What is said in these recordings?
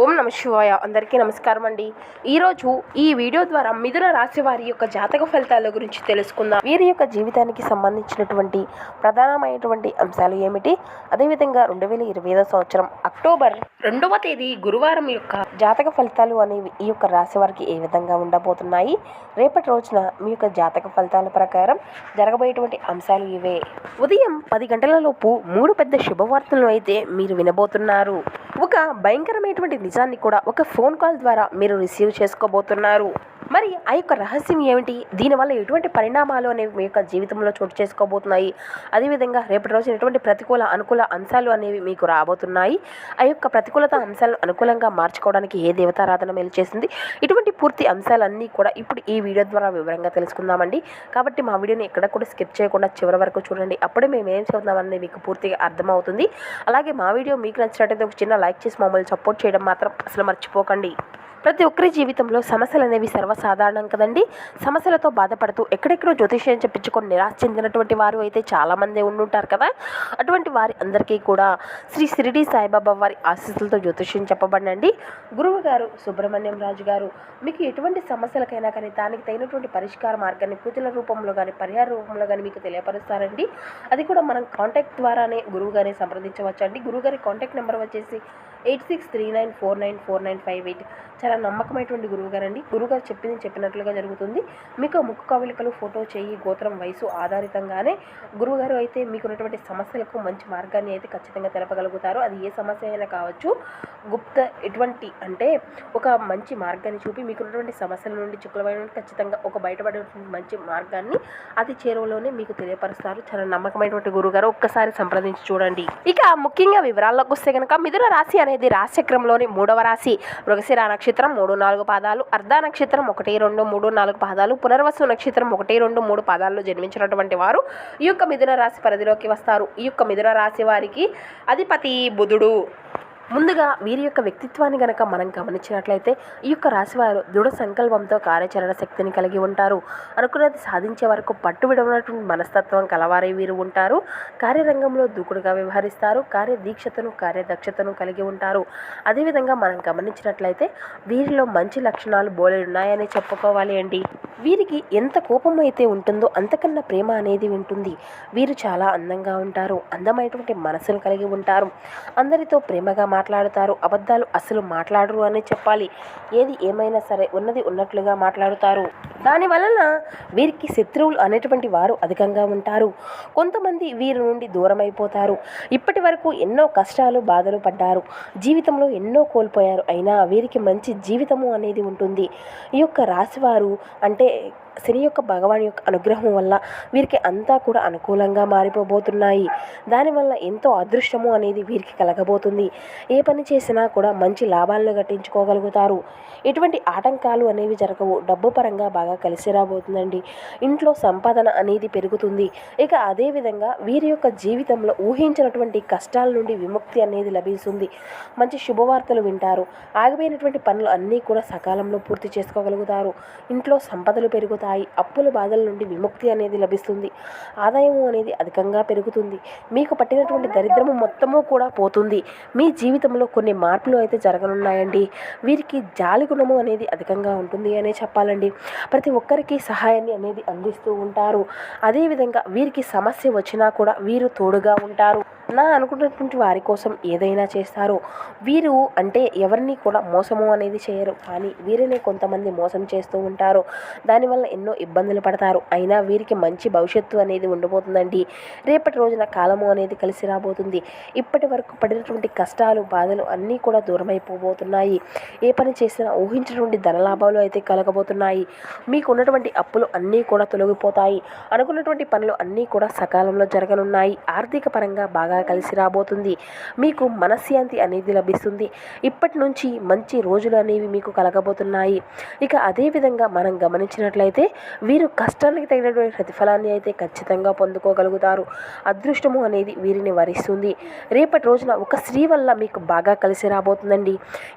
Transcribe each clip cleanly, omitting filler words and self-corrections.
ఓం నమ శివాయ. అందరికీ నమస్కారం అండి. ఈరోజు ఈ వీడియో ద్వారా మిథున రాశి వారి యొక్క జాతక ఫలితాల గురించి తెలుసుకుందాం. వీరి యొక్క జీవితానికి సంబంధించినటువంటి ప్రధానమైనటువంటి అంశాలు ఏమిటి, అదేవిధంగా 2025 సంవత్సరం అక్టోబర్ 2వ తేదీ గురువారం యొక్క జాతక ఫలితాలు అనేవి ఈ యొక్క రాశి వారికి ఏ విధంగా ఉండబోతున్నాయి, రేపటి రోజున మీ యొక్క జాతక ఫలితాల ప్రకారం జరగబోయేటువంటి అంశాలు ఇవే. ఉదయం 10 గంటల లోపు 3 పెద్ద శుభవార్తలను అయితే మీరు వినబోతున్నారు. ఒక భయంకరమైనటువంటి నిజాన్ని కూడా ఒక ఫోన్ కాల్ ద్వారా మీరు రిసీవ్ చేసుకోబోతున్నారు. మరి ఆ యొక్క రహస్యం ఏమిటి, దీనివల్ల ఎటువంటి పరిణామాలు అనేవి మీ యొక్క జీవితంలో చోటు చేసుకోబోతున్నాయి, అదేవిధంగా రేపటి రోజున ఎటువంటి ప్రతికూల అనుకూల అంశాలు అనేవి మీకు రాబోతున్నాయి, ఆ యొక్క ప్రతికూలత అంశాలను అనుకూలంగా మార్చుకోవడానికి ఏ దేవతారాధన మేలు చేసింది, ఇటువంటి పూర్తి అంశాలన్నీ కూడా ఇప్పుడు ఈ వీడియో ద్వారా వివరంగా తెలుసుకుందామండి. కాబట్టి మా వీడియోని ఎక్కడ కూడా స్కిప్ చేయకుండా చివరి వరకు చూడండి. అప్పుడే మేము ఏం చదువుతామనేది మీకు పూర్తిగా అర్థమవుతుంది. అలాగే మా వీడియో మీకు నచ్చినట్టయితే ఒక చిన్న లైక్ చేసి మమ్మల్ని సపోర్ట్ చేయడం మాత్రం అసలు మర్చిపోకండి. ప్రతి ఒక్కరి జీవితంలో సమస్యలు అనేవి సర్వసాధారణం కదండి. సమస్యలతో బాధపడుతూ ఎక్కడెక్కడో జ్యోతిష్యం చెప్పించుకొని నిరాశ చెందినటువంటి వారు అయితే చాలామంది ఉండుంటారు కదా. అటువంటి వారి అందరికీ కూడా శ్రీ షిరిడి సాయిబాబా వారి ఆశీస్సులతో జ్యోతిష్యం చెప్పబడినండి. గురువు గారు సుబ్రహ్మణ్యం రాజు గారు మీకు ఎటువంటి సమస్యలకైనా కానీ దానికి తగినటువంటి పరిష్కార మార్గాన్ని పూజల రూపంలో కానీ పరిహార రూపంలో కానీ మీకు తెలియపరుస్తారండి. అది కూడా మనం కాంటాక్ట్ ద్వారానే గురువు గారిని సంప్రదించవచ్చండి. గురువుగారి కాంటాక్ట్ నెంబర్ వచ్చేసి 8639494958. చాలా నమ్మకమైనటువంటి గురువుగారండి. గురువుగారు చెప్పినట్లుగా జరుగుతుంది. మీకు ముక్కు కవలికలు, ఫోటో, చెయ్యి, గోత్రం, వయసు ఆధారితంగానే గురువుగారు అయితే మీకున్నటువంటి సమస్యలకు మంచి మార్గాన్ని అయితే ఖచ్చితంగా తెలపగలుగుతారు. అది ఏ సమస్య అయినా కావచ్చు. గుప్త ఎటువంటి అంటే ఒక మంచి మార్గాన్ని చూపి మీకున్నటువంటి సమస్యల నుండి చిక్కులమైన ఖచ్చితంగా ఒక బయటపడేటువంటి మంచి మార్గాన్ని అతి చేరువలోనే మీకు తెలియపరుస్తారు. చాలా నమ్మకమైనటువంటి గురువుగారు, ఒక్కసారి సంప్రదించి చూడండి. ఇక ముఖ్యంగా వివరాల్లోకి వస్తే కనుక మిథున రాశి అనేది రాశిచక్రంలోని 3వ రాశి. మృగశిర నక్షత్రం 3-4 పాదాలు, అర్ధ నక్షత్రం 1-2-3-4 పాదాలు, పునర్వసు నక్షత్రం 1-2-3 పాదాల్లో జన్మించినటువంటి వారు ఈ యొక్క మిథున రాశి పరిధిలోకి వస్తారు. ఈ యొక్క మిథున రాశి వారికి అధిపతి బుధుడు. ముందుగా వీరి యొక్క వ్యక్తిత్వాన్ని గనక మనం గమనించినట్లయితే ఈ యొక్క రాశివారు దృఢ సంకల్పంతో కార్యాచరణ శక్తిని కలిగి ఉంటారు. అనుకున్నది సాధించే వరకు పట్టు విడవనటువంటి మనస్తత్వం కలవారై వీరు ఉంటారు. కార్యరంగంలో దూకుడుగా వ్యవహరిస్తారు. కార్యదీక్షతను, కార్యదక్షతను కలిగి ఉంటారు. అదేవిధంగా మనం గమనించినట్లయితే వీరిలో మంచి లక్షణాలు బోలెడున్నాయని చెప్పుకోవాలి అండి. వీరికి ఎంత కోపం అయితే ఉంటుందో అంతకన్నా ప్రేమ అనేది ఉంటుంది. వీరు చాలా అందంగా ఉంటారు. అందమైనటువంటి మనసును కలిగి ఉంటారు. అందరితో ప్రేమగా మాట్లాడుతారు. అబద్ధాలు అసలు మాట్లాడరు అని చెప్పాలి. ఏది ఏమైనా సరే ఉన్నది ఉన్నట్లుగా మాట్లాడుతారు. దానివలన వీరికి శత్రువులు అనేటువంటి వారు అధికంగా ఉంటారు. కొంతమంది వీరి నుండి దూరం అయిపోతారు. ఇప్పటి వరకు ఎన్నో కష్టాలు, బాధలు పడ్డారు. జీవితంలో ఎన్నో కోల్పోయారు. అయినా వీరికి మంచి జీవితము అనేది ఉంటుంది. ఈ యొక్క రాశివారు అంటే శని యొక్క భగవాన్ యొక్క అనుగ్రహం వల్ల వీరికి అంతా కూడా అనుకూలంగా మారిపోబోతున్నాయి. దానివల్ల ఎంతో అదృష్టము అనేది వీరికి కలగబోతుంది. ఏ పని చేసినా కూడా మంచి లాభాలను గట్టించుకోగలుగుతారు. ఎటువంటి ఆటంకాలు అనేవి జరగవు. డబ్బు పరంగా బాగా కలిసి రాబోతుందండి. ఇంట్లో సంపాదన అనేది పెరుగుతుంది. ఇక అదేవిధంగా వీరి యొక్క జీవితంలో ఊహించినటువంటి కష్టాల నుండి విముక్తి అనేది లభిస్తుంది. మంచి శుభవార్తలు వింటారు. ఆగిపోయినటువంటి పనులు అన్నీ కూడా సకాలంలో పూర్తి చేసుకోగలుగుతారు. ఇంట్లో సంపదలు పెరుగుతాయి. అప్పుల బాధల నుండి విముక్తి అనేది లభిస్తుంది. ఆదాయము అనేది అధికంగా పెరుగుతుంది. మీకు పట్టినటువంటి దరిద్రము మొత్తము కూడా పోతుంది. మీ జీవితంలో కొన్ని మార్పులు అయితే జరగనున్నాయండి. వీరికి జాలి గుణము అనేది అధికంగా ఉంటుంది అనే చెప్పాలండి. ప్రతి ఒక్కరికి సహాయాన్ని అనేది అందిస్తూ ఉంటారు. అదేవిధంగా వీరికి సమస్య వచ్చినా కూడా వీరు తోడుగా ఉంటారు. నా అనుకున్నటువంటి వారి కోసం ఏదైనా చేస్తారు. వీరు అంటే ఎవరిని కూడా మోసము అనేది చేయరు. కానీ వీరిని కొంతమంది మోసం చేస్తూ ఉంటారు. దానివల్ల ఎన్నో ఇబ్బందులు పడతారు. అయినా వీరికి మంచి భవిష్యత్తు అనేది ఉండబోతుందండి. రేపటి రోజున కాలము అనేది కలిసి రాబోతుంది. ఇప్పటి వరకు పడినటువంటి కష్టాలు, బాధలు అన్నీ కూడా దూరం అయిపోబోతున్నాయి. ఏ పని చేసినా ఊహించినటువంటి ధనలాభాలు అయితే కలగబోతున్నాయి. మీకు ఉన్నటువంటి అప్పులు అన్నీ కూడా తొలగిపోతాయి. అనుకున్నటువంటి పనులు అన్నీ కూడా సకాలంలో జరగనున్నాయి. ఆర్థిక పరంగా బాగా కలిసి రాబోతుంది. మీకు మనశ్శాంతి అనేది లభిస్తుంది. ఇప్పటి నుంచి మంచి రోజులు అనేవి మీకు కలగబోతున్నాయి. ఇక అదేవిధంగా మనం గమనించినట్లయితే వీరు కష్టానికి తగినటువంటి ప్రతిఫలాన్ని అయితే ఖచ్చితంగా పొందుకోగలుగుతారు. అదృష్టము అనేది వీరిని వరిస్తుంది. రేపటి రోజున ఒక స్త్రీ వల్ల మీకు బాగా కలిసి రాబోతుందండి.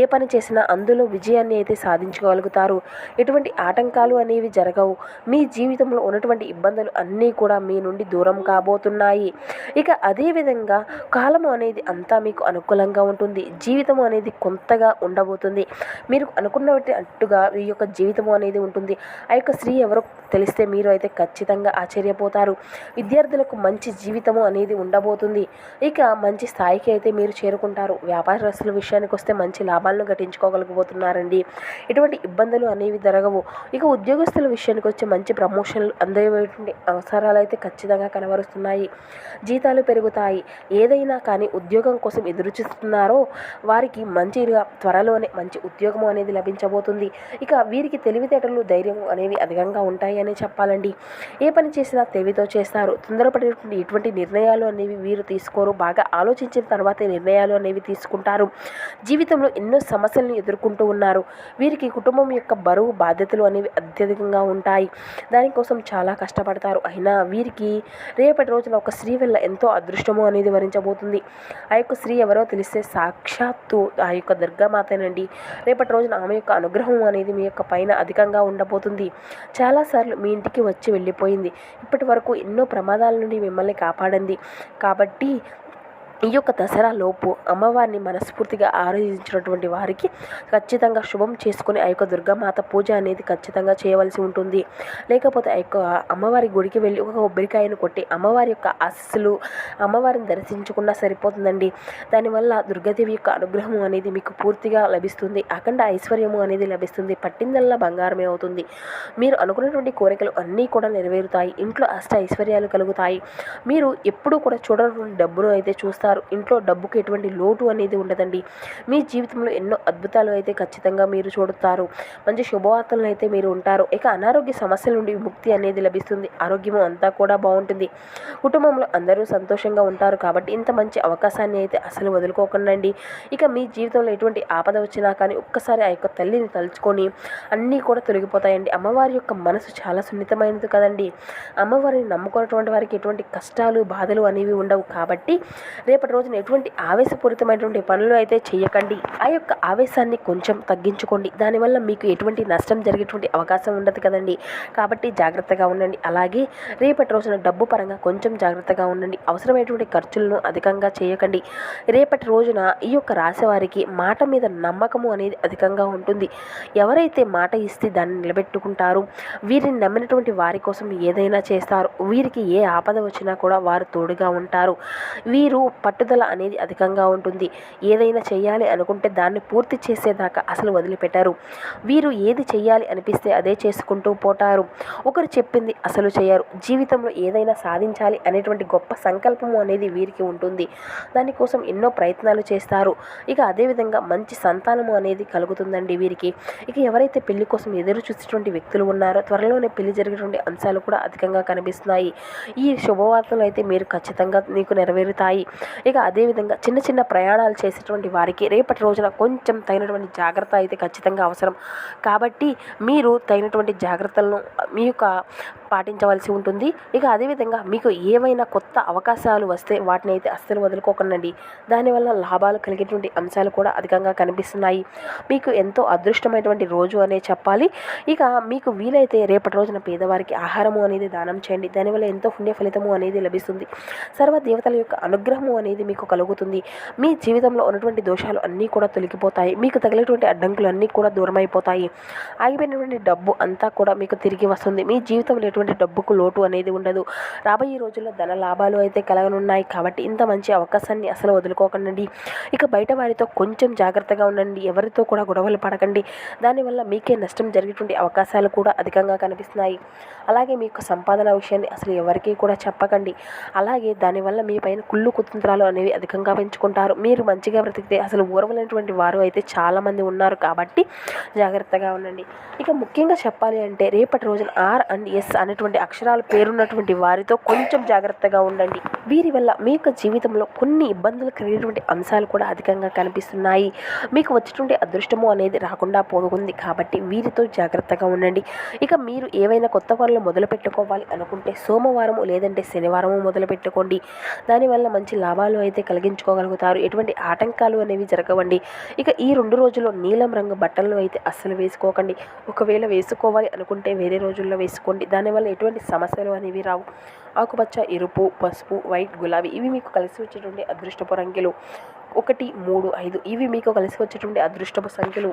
ఏ పని చేసినా అందులో విజయాన్ని అయితే సాధించగలుగుతారు. ఎటువంటి ఆటంకాలు అనేవి జరగవు. మీ జీవితంలో ఉన్నటువంటి ఇబ్బందులు అన్నీ కూడా మీ నుండి దూరం కాబోతున్నాయి. ఇక అదేవిధంగా అదేవిధంగా కాలము అనేది అంతా మీకు అనుకూలంగా ఉంటుంది. జీవితం అనేది కొంతగా ఉండబోతుంది. మీరు అనుకున్నట్టు అట్టుగా ఈ యొక్క జీవితము అనేది ఉంటుంది. ఆ యొక్క స్త్రీ ఎవరో తెలిస్తే మీరు అయితే ఖచ్చితంగా ఆశ్చర్యపోతారు. విద్యార్థులకు మంచి జీవితము అనేది ఉండబోతుంది. ఇక మంచి స్థాయికి అయితే మీరు చేరుకుంటారు. వ్యాపారస్తుల విషయానికి వస్తే మంచి లాభాలను గటించుకోగలిగిపోతున్నారండి. ఎటువంటి ఇబ్బందులు అనేవి జరగవు. ఇక ఉద్యోగస్తుల విషయానికి వచ్చి మంచి ప్రమోషన్లు అందేటువంటి అవసరాలు అయితే ఖచ్చితంగా కనబరుస్తున్నాయి. జీతాలు పెరుగుతాయి. ఏదైనా కానీ ఉద్యోగం కోసం ఎదురు చూస్తున్నారో వారికి మంచిగా త్వరలోనే మంచి ఉద్యోగం అనేది లభించబోతుంది. ఇక వీరికి తెలివితేటలు ధైర్యం అనేవి అధికంగా ఉంటాయి అని చెప్పాలండి. ఏ పని చేసినా తెలివితో చేస్తారు. తొందరపడేటువంటి ఎటువంటి నిర్ణయాలు అనేవి వీరు తీసుకోరు. బాగా ఆలోచించిన తర్వాతే నిర్ణయాలు అనేవి తీసుకుంటారు. జీవితంలో ఎన్నో సమస్యలను ఎదుర్కొంటూ ఉన్నారు. వీరికి కుటుంబం యొక్క బరువు బాధ్యతలు అనేవి అత్యధికంగా ఉంటాయి. దానికోసం చాలా కష్టపడతారు. అయినా వీరికి రేపటి రోజున ఒక స్త్రీ వల్ల ఎంతో అదృష్టము అనేది వరించబోతుంది. ఆ యొక్క స్త్రీ ఎవరో తెలిస్తే సాక్షాత్తు ఆ యొక్క దుర్గామాతేనండి. రేపటి రోజున ఆమె యొక్క అనుగ్రహం అనేది మీ యొక్క పైన అధికంగా ఉండబోతుంది. చాలాసార్లు మీ ఇంటికి వచ్చి వెళ్ళిపోయింది. ఇప్పటి వరకు ఎన్నో ప్రమాదాల నుండి మిమ్మల్ని కాపాడింది. కాబట్టి ఈ యొక్క దసరా లోపు అమ్మవారిని మనస్ఫూర్తిగా ఆరాధించినటువంటి వారికి ఖచ్చితంగా శుభం చేసుకుని ఆ యొక్క దుర్గామాత పూజ అనేది ఖచ్చితంగా చేయవలసి ఉంటుంది. లేకపోతే ఆ యొక్క అమ్మవారి గుడికి వెళ్ళి ఒక కొబ్బరికాయను కొట్టి అమ్మవారి యొక్క ఆశీస్సులు అమ్మవారిని దర్శించుకున్నా సరిపోతుందండి. దానివల్ల దుర్గాదేవి యొక్క అనుగ్రహం అనేది మీకు పూర్తిగా లభిస్తుంది. అఖండ ఐశ్వర్యము అనేది లభిస్తుంది. పట్టిందల్లా బంగారమే అవుతుంది. మీరు అనుకున్నటువంటి కోరికలు అన్నీ కూడా నెరవేరుతాయి. ఇంట్లో అష్ట ఐశ్వర్యాలు కలుగుతాయి. మీరు ఎప్పుడూ కూడా చూడనటువంటి డబ్బును అయితే చూస్తారు. ఇంట్లో డబ్బుకు ఎటువంటి లోటు అనేది ఉండదండి. మీ జీవితంలో ఎన్నో అద్భుతాలు అయితే ఖచ్చితంగా మీరు చూడతారు. మంచి శుభవార్తలను అయితే మీరు ఉంటారు. ఇక అనారోగ్య సమస్యల నుండి విముక్తి అనేది లభిస్తుంది. ఆరోగ్యము అంతా కూడా బాగుంటుంది. కుటుంబంలో అందరూ సంతోషంగా ఉంటారు. కాబట్టి ఇంత మంచి అవకాశాన్ని అయితే అసలు వదులుకోకండి. ఇక మీ జీవితంలో ఎటువంటి ఆపద వచ్చినా కానీ ఒక్కసారి ఆ యొక్క తల్లిని తలుచుకొని అన్నీ కూడా తొలగిపోతాయండి. అమ్మవారి యొక్క మనసు చాలా సున్నితమైనది కదండి. అమ్మవారిని నమ్ముకున్నటువంటి వారికి ఎటువంటి కష్టాలు బాధలు అనేవి ఉండవు. కాబట్టి రేపటి రోజున ఎటువంటి ఆవేశపూరితమైనటువంటి పనులు అయితే చేయకండి. ఆ యొక్క ఆవేశాన్ని కొంచెం తగ్గించుకోండి. దానివల్ల మీకు ఎటువంటి నష్టం జరిగేటువంటి అవకాశం ఉండదు కదండి. కాబట్టి జాగ్రత్తగా ఉండండి. అలాగే రేపటి రోజున డబ్బు పరంగా కొంచెం జాగ్రత్తగా ఉండండి. అవసరమైనటువంటి ఖర్చులను అధికంగా చేయకండి. రేపటి రోజున ఈ యొక్క రాశి వారికి మాట మీద నమ్మకము అనేది అధికంగా ఉంటుంది. ఎవరైతే మాట ఇస్తే దాన్ని నిలబెట్టుకుంటారు, వీరిని నమ్మినటువంటి వారి కోసం ఏదైనా చేస్తారు. వీరికి ఏ ఆపద వచ్చినా కూడా వారు తోడుగా ఉంటారు. వీరు పట్టుదల అనేది అధికంగా ఉంటుంది. ఏదైనా చేయాలి అనుకుంటే దాన్ని పూర్తి చేసేదాకా అసలు వదిలిపెట్టారు. వీరు ఏది చేయాలి అనిపిస్తే అదే చేసుకుంటూ పోతారు. ఒకరు చెప్పింది అసలు చేయరు. జీవితంలో ఏదైనా సాధించాలి అనేటువంటి గొప్ప సంకల్పము అనేది వీరికి ఉంటుంది. దానికోసం ఎన్నో ప్రయత్నాలు చేస్తారు. ఇక అదేవిధంగా మంచి సంతానము అనేది కలుగుతుందండి వీరికి. ఇక ఎవరైతే పెళ్లి కోసం ఎదురు చూసేటువంటి వ్యక్తులు ఉన్నారో త్వరలోనే పెళ్లి జరిగేటువంటి అంశాలు కూడా అధికంగా కనిపిస్తున్నాయి. ఈ శుభవార్తలు అయితే మీరు ఖచ్చితంగా మీకు నెరవేరుతాయి. ఇక అదేవిధంగా చిన్న చిన్న ప్రయాణాలు చేసేటువంటి వారికి రేపటి రోజున కొంచెం తగినటువంటి జాగ్రత్త అయితే ఖచ్చితంగా అవసరం. కాబట్టి మీరు తగినటువంటి జాగ్రత్తలను మీ యొక్క పాటించవలసి ఉంటుంది. ఇక అదేవిధంగా మీకు ఏవైనా కొత్త అవకాశాలు వస్తే వాటిని అయితే అస్సలు వదులుకోకండి. దానివల్ల లాభాలు కలిగేటువంటి అంశాలు కూడా అధికంగా కనిపిస్తున్నాయి. మీకు ఎంతో అదృష్టమైనటువంటి రోజు అనే చెప్పాలి. ఇక మీకు వీలైతే రేపటి రోజున పేదవారికి ఆహారము అనేది దానం చేయండి. దానివల్ల ఎంతో పుణ్య ఫలితము అనేది లభిస్తుంది. సర్వ దేవతల యొక్క అనుగ్రహము అనేది మీకు కలుగుతుంది. మీ జీవితంలో ఉన్నటువంటి దోషాలు అన్నీ కూడా తొలగిపోతాయి. మీకు తగిలేటువంటి అడ్డంకులు అన్నీ కూడా దూరమైపోతాయి. ఆగిపోయినటువంటి డబ్బు అంతా కూడా మీకు తిరిగి వస్తుంది. మీ జీవితంలో ఎటువంటి డబ్బుకు లోటు అనేది ఉండదు. రాబోయే రోజుల్లో ధన లాభాలు అయితే కలగనున్నాయి. కాబట్టి ఇంత మంచి అవకాశాన్ని అసలు వదులుకోకండి. ఇక బయట వారితో కొంచెం జాగ్రత్తగా ఉండండి. ఎవరితో కూడా గొడవలు పడకండి. దానివల్ల మీకే నష్టం జరిగేటువంటి అవకాశాలు కూడా అధికంగా కనిపిస్తున్నాయి. అలాగే మీ యొక్క సంపాదన విషయాన్ని అసలు ఎవరికీ కూడా చెప్పకండి. అలాగే దానివల్ల మీ పైన కుళ్ళు కుతంత్రాలు అనేవి అధికంగా పెంచుకుంటారు. మీరు మంచిగా బ్రతికితే అసలు ఊరవలేనటువంటి వారు అయితే చాలామంది ఉన్నారు. కాబట్టి జాగ్రత్తగా ఉండండి. ఇక ముఖ్యంగా చెప్పాలి అంటే రేపటి రోజున ఆర్ అండ్ ఎస్ అనేటువంటి అక్షరాలు పేరున్నటువంటి వారితో కొంచెం జాగ్రత్తగా ఉండండి. వీరి వల్ల మీ యొక్క జీవితంలో కొన్ని ఇబ్బందులు కలిగేటువంటి అంశాలు కూడా అధికంగా కనిపిస్తున్నాయి. మీకు వచ్చేటువంటి అదృష్టము అనేది రాకుండా పోతుంది. కాబట్టి వీరితో జాగ్రత్తగా ఉండండి. ఇక మీరు ఏవైనా కొత్త పనులు మొదలు పెట్టుకోవాలి అనుకుంటే సోమవారము లేదంటే శనివారము మొదలు పెట్టుకోండి. దానివల్ల మంచి లాభాలు అయితే కలిగించుకోగలుగుతారు. ఎటువంటి ఆటంకాలు అనేవి జరగవండి. ఇక ఈ 2 రోజుల్లో నీలం రంగు బట్టలను అయితే అస్సలు వేసుకోకండి. ఒకవేళ వేసుకోవాలి అనుకుంటే వేరే రోజుల్లో వేసుకోండి. దానివల్ల దీనివల్ల ఎటువంటి సమస్యలు అనేవి రావు. ఆకుపచ్చ, ఎరుపు, పసుపు, వైట్, గులాబీ ఇవి మీకు కలిసి వచ్చేటువంటి అదృష్టపు రంగులు. 1, 3, 5 ఇవి మీకు కలిసి వచ్చేటువంటి అదృష్టపు సంఖ్యలు.